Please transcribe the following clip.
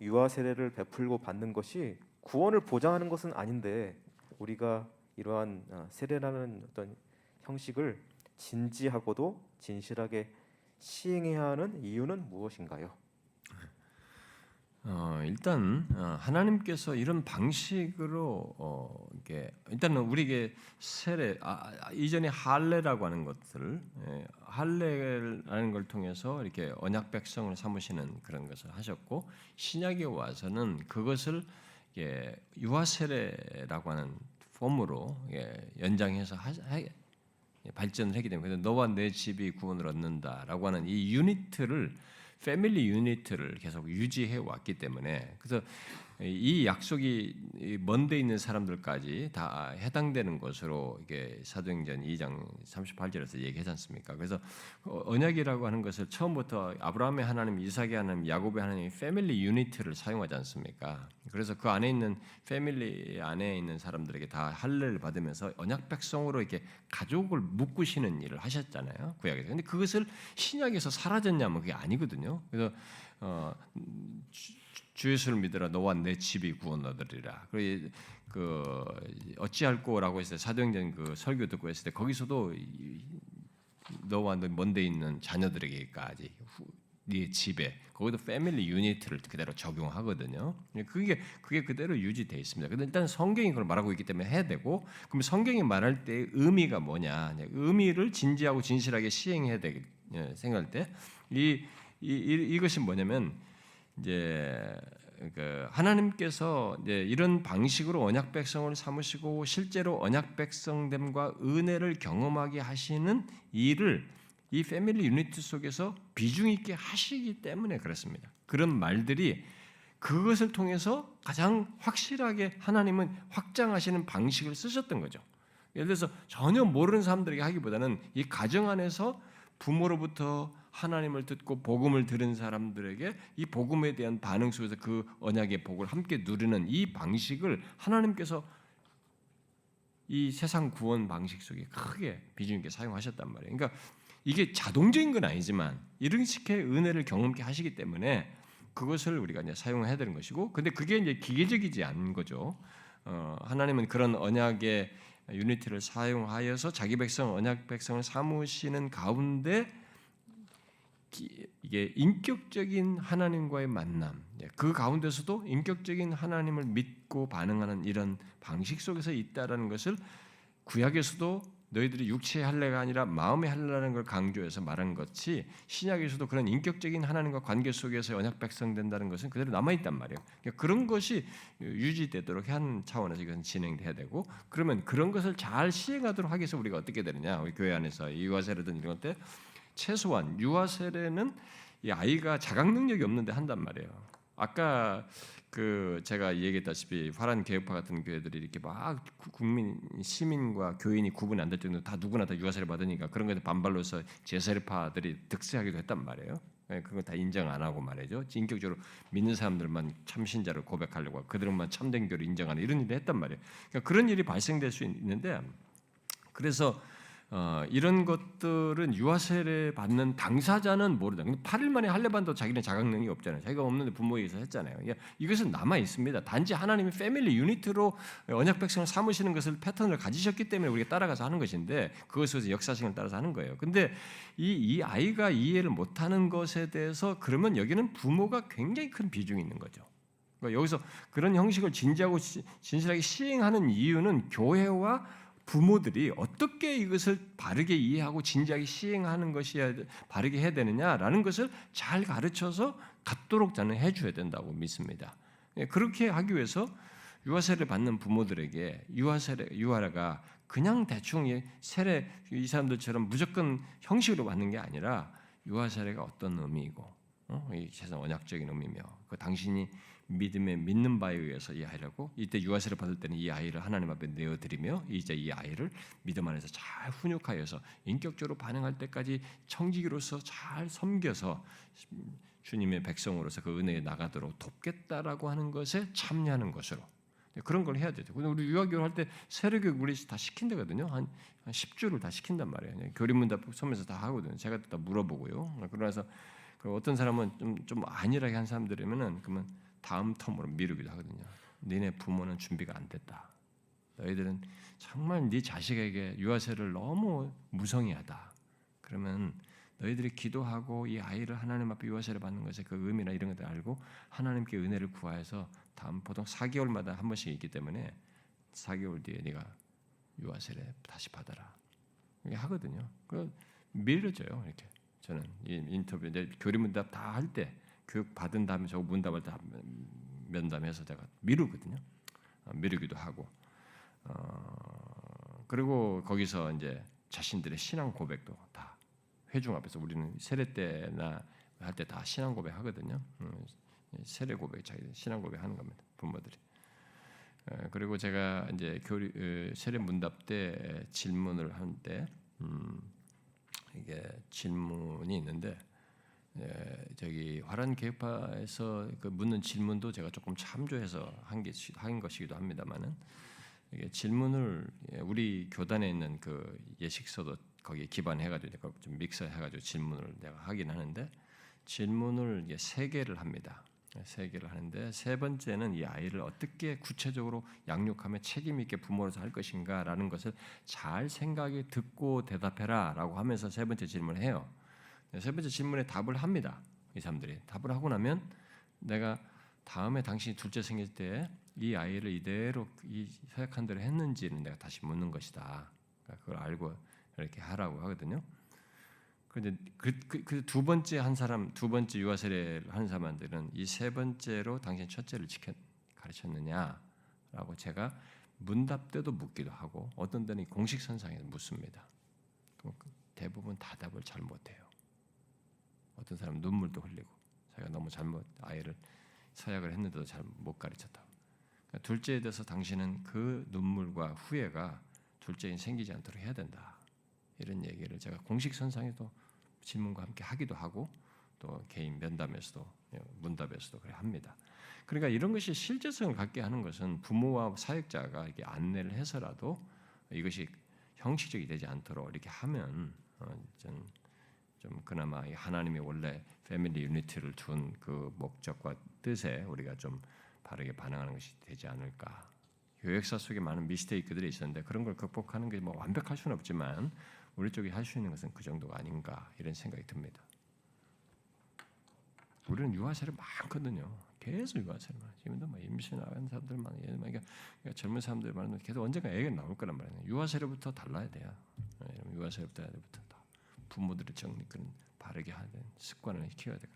유아 세례를 베풀고 받는 것이 구원을 보장하는 것은 아닌데 우리가 이러한 세례라는 어떤 형식을 진지하고도 진실하게 시행해야 하는 이유는 무엇인가요? 일단 하나님께서 이런 방식으로 이게 일단은 우리에게 세례 이전에 할례라고 하는 것들을 할례라는 걸 통해서 이렇게 언약 백성을 삼으시는 그런 것을 하셨고 신약에 와서는 그것을 유아 세례라고 하는 폼으로 연장해서 발전을 했기 때문에 그래서 너와 내 집이 구원을 얻는다라고 하는 이 유니트를 패밀리 유니트를 계속 유지해 왔기 때문에 그래서 이 약속이 먼데 있는 사람들까지 다 해당되는 것으로 이게 사도행전 2장 38절에서 얘기하지 않습니까? 그래서 언약이라고 하는 것을 처음부터 아브라함의 하나님, 이삭의 하나님, 야곱의 하나님 패밀리 유니트를 사용하지 않습니까? 그래서 그 안에 있는 패밀리 안에 있는 사람들에게 다 할례를 받으면서 언약 백성으로 이렇게 가족을 묶으시는 일을 하셨잖아요. 구약에서. 근데 그것을 신약에서 사라졌냐면 그게 아니거든요. 그래서 주 예수를 믿으라 너와 내 집이 구원 얻으리라. 그 어찌할꼬라고 했을 때 사도행전 그 설교 듣고 했을 때 거기서도 너와 너 먼데 있는 자녀들에게까지 네 집에 거기도 패밀리 유니트를 그대로 적용하거든요. 그게 그대로 유지되어 있습니다. 근데 일단 성경이 그걸 말하고 있기 때문에 해야 되고 그럼 성경이 말할 때 의미가 뭐냐? 의미를 진지하고 진실하게 시행해야 되게 생각할 때 이것이 뭐냐면 이제 그 하나님께서 이제 이런 방식으로 언약 백성을 삼으시고 실제로 언약 백성됨과 은혜를 경험하게 하시는 일을 이 패밀리 유니티 속에서 비중 있게 하시기 때문에 그렇습니다. 그런 말들이 그것을 통해서 가장 확실하게 하나님은 확장하시는 방식을 쓰셨던 거죠. 예를 들어서 전혀 모르는 사람들에게 하기보다는 이 가정 안에서 부모로부터 하나님을 듣고 복음을 들은 사람들에게 이 복음에 대한 반응 속에서 그 언약의 복을 함께 누리는 이 방식을 하나님께서 이 세상 구원 방식 속에 크게 비중 있게 사용하셨단 말이에요. 그러니까 이게 자동적인 건 아니지만 이런 식의 은혜를 경험케 하시기 때문에 그것을 우리가 이제 사용해야 되는 것이고, 근데 그게 이제 기계적이지 않은 거죠. 하나님은 그런 언약의 유니티를 사용하여서 자기 백성, 언약 백성을 삼으시는 가운데 이게 인격적인 하나님과의 만남, 그 가운데서도 인격적인 하나님을 믿고 반응하는 이런 방식 속에서 있다라는 것을 구약에서도 너희들이 육체의 할례가 아니라 마음의 할례라는 걸 강조해서 말한 것이 신약에서도 그런 인격적인 하나님과 관계 속에서 언약 백성 된다는 것은 그대로 남아 있단 말이에요. 그러니까 그런 것이 유지되도록 하는 차원에서 이것은 진행돼야 되고, 그러면 그런 것을 잘 시행하도록 하기 위해서 우리가 어떻게 되느냐? 우리 교회 안에서 유아 세례든 이런 것 때 최소한 유아 세례는 이 아이가 자각 능력이 없는데 한단 말이에요. 아까 그 제가 얘기했다시피 화란 개혁파 같은 교회들이 이렇게 막 국민 시민과 교인이 구분이 안 될 정도로 다 누구나 다 유아 세례 받으니까 그런 것에 반발로서 제세례파들이 득세하기도 했단 말이에요. 그건 다 인정 안 하고 말이죠. 인격적으로 믿는 사람들만 참신자를 고백하려고 하고 그들만 참된 교를 인정하는 이런 일을 했단 말이에요. 그러니까 그런 일이 발생될 수 있는데, 그래서 이런 것들은 유아 세례 받는 당사자는 모르다. 근데 8일 만에 할례 받도 자기는 자각 능력이 없잖아요. 자기가 없는데 부모에게서 했잖아요. 이것은 남아 있습니다. 단지 하나님이 패밀리 유니트로 언약 백성을 삼으시는 것을 패턴을 가지셨기 때문에 우리가 따라가서 하는 것인데 그것을 역사성을 따라서 하는 거예요. 근데 이 아이가 이해를 못하는 것에 대해서 그러면 여기는 부모가 굉장히 큰 비중이 있는 거죠. 그러니까 여기서 그런 형식을 진지하고 진실하게 시행하는 이유는 교회와 부모들이 어떻게 이것을 바르게 이해하고 진지하게 시행하는 것이 바르게 해야 되느냐라는 것을 잘 가르쳐서 갖도록 저는 해줘야 된다고 믿습니다. 그렇게 하기 위해서 유아세례 받는 부모들에게 유아가 그냥 대충 세례 이 사람들처럼 무조건 형식으로 받는 게 아니라 유아세례가 어떤 의미이고 이 세상 언약적인 의미며 그 당신이 믿는 바에 의해서 이 아이라고 이때 유아세를 받을 때는 이 아이를 하나님 앞에 내어드리며 이제 이 아이를 믿음 안에서 잘 훈육하여서 인격적으로 반응할 때까지 청지기로서 잘 섬겨서 주님의 백성으로서 그 은혜에 나가도록 돕겠다라고 하는 것에 참여하는 것으로 그런 걸 해야 되죠. 우리 유아교육 할 때 세례교육 우리 다 시킨다거든요. 한 10주를 다 시킨단 말이에요. 교리문 다 서면서 다 하거든요. 제가 다 물어보고요. 그러면서 그 어떤 사람은 좀 안일하게 한 사람들이면은 그러면 다음 텀으로 미루기도 하거든요. 너네 부모는 준비가 안 됐다. 너희들은 정말 네 자식에게 유아세를 너무 무성의하다. 그러면 너희들이 기도하고 이 아이를 하나님 앞에 유아세를 받는 것의 그 의미나 이런 것들 알고 하나님께 은혜를 구하여서 다음 보통 4개월마다 한 번씩 있기 때문에 4개월 뒤에 네가 유아세를 다시 받아라. 이게 하거든요. 그 미뤄져요. 이렇게 저는 이 인터뷰 내 교리문답 다 할 때 교육 받은 다음에 저 문답을 다 면담해서 제가 미루거든요. 미루기도 하고 그리고 거기서 이제 자신들의 신앙 고백도 다 회중 앞에서 우리는 세례 때나 할 때 다 신앙 고백 하거든요. 세례 고백 자기 신앙 고백 하는 겁니다. 부모들이. 그리고 제가 이제 세례 문답 때 질문을 하는데 이게 질문이 있는데 저기 화란 계파에서 그 묻는 질문도 제가 조금 참조해서 한 것이기도 합니다만은 이게 질문을 우리 교단에 있는 그 예식서도 거기에 기반해가지고 좀 믹서해가지고 질문을 내가 하긴 하는데 질문을 이게 3개를 합니다. 3개를 하는데 세 번째는 이 아이를 어떻게 구체적으로 양육하며 책임 있게 부모로서 할 것인가라는 것을 잘 생각해 듣고 대답해라라고 하면서 세 번째 질문을 해요. 세 번째 질문에 답을 합니다. 이 사람들이 답을 하고 나면 내가 다음에 당신이 둘째 생길 때 이 아이를 이대로 이 생각한 대로 했는지는 내가 다시 묻는 것이다. 그러니까 그걸 알고 이렇게 하라고 하거든요. 그런데 그 두 번째 한 사람, 두 번째 유아 세례를 하는 사람들은 이 세 번째로 당신 첫째를 가르쳤느냐라고 제가 문답 때도 묻기도 하고 어떤 때는 공식선상에서 묻습니다. 대부분 답을 잘 못해요. 어떤 사람은 눈물도 흘리고 자기가 너무 잘못 아이를 서약을 했는데도 잘 못 가르쳤다. 그러니까 둘째에 대해서 당신은 그 눈물과 후회가 둘째에 생기지 않도록 해야 된다. 이런 얘기를 제가 공식선상에도 질문과 함께 하기도 하고 또 개인 면담에서도 문답에서도 그래 합니다. 그러니까 이런 것이 실제성을 갖게 하는 것은 부모와 사역자가 이렇게 안내를 해서라도 이것이 형식적이 되지 않도록 이렇게 하면 좀 그나마 하나님이 원래 패밀리 유니티를 둔 그 목적과 뜻에 우리가 좀 바르게 반응하는 것이 되지 않을까. 교역사 속에 많은 미스테이크들이 있었는데 그런 걸 극복하는 게 뭐 완벽할 수는 없지만 우리 쪽이 할 수 있는 것은 그 정도가 아닌가 이런 생각이 듭니다. 우리는 유아세례 많거든요. 계속 유아세례 많아요. 지금도 뭐 임신 나간 사람들 많아요. 그러니까 젊은 사람들 많은데 계속 언젠가 애가 나올 거란 말이에요. 유아세례부터 달라야 돼요. 유아세례부터 해야 돼부터 다 부모들의 정리 그런 바르게 하는 습관을 키워야 돼요.